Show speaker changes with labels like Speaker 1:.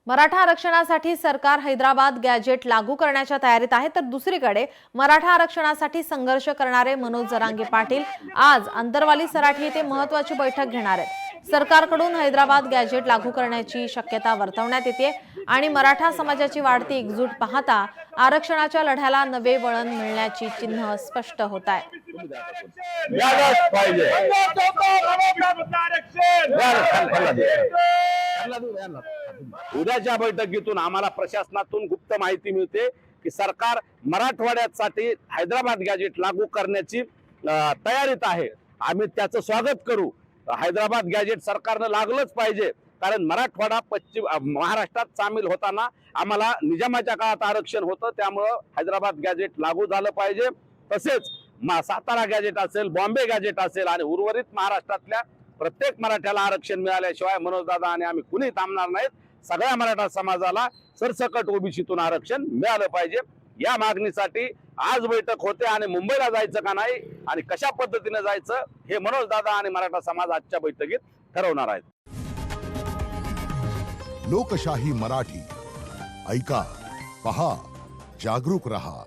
Speaker 1: मराठा आरक्षणासाठी सरकार हैदराबाद गॅजेट लागू करण्याच्या तयारीत आहे, तर दुसरीकडे मराठा आरक्षणासाठी संघर्ष करणारे मनोज जरांगे पाटील आज अंतरवाली सराठी येथे महत्त्वाची बैठक घेणार आहेत। सरकारकडून हैदराबाद गॅजेट लागू करण्याची शक्यता वर्तवण्यात येते आणि मराठा समाजाची वाढती एकजूट पाहता आरक्षणाच्या लढ्याला नवे वळण मिळण्याची चिन्ह स्पष्ट होत आहे।
Speaker 2: उद्याच्या बैठकीतून आम्हाला प्रशासनातून गुप्त माहिती मिळते की सरकार मराठवाड्यासाठी हैदराबाद गॅजेट लागू करण्याची तयारीत आहे। आम्ही त्याचं स्वागत करू। हैदराबाद गॅजेट सरकारनं लागलंच पाहिजे, कारण मराठवाडा पश्चिम महाराष्ट्रात सामील होताना आम्हाला निजामाच्या काळात आरक्षण होतं, त्यामुळे हैदराबाद गॅजेट लागू झालं पाहिजे। तसेच सातारा गॅजेट असेल, बॉम्बे गॅजेट असेल आणि उर्वरित महाराष्ट्रातल्या प्रत्येक मराठ्याला आरक्षण मिळाल्याशिवाय मनोजदादा आणि आम्ही कुणी थांबणार नाहीत। सगळ्या मराठा समाजाला सरसकट ओबीसीतून आरक्षण मिळालं पाहिजे, या मागणीसाठी आज बैठक होते आणि मुंबईला जायचं का नाही आणि कशा पद्धतीने जायचं हे मनोजदादा आणि मराठा समाज आजच्या बैठकीत ठरवणार आहेत।
Speaker 3: लोकशाही मराठी ऐका, पहा, जागरूक रहा।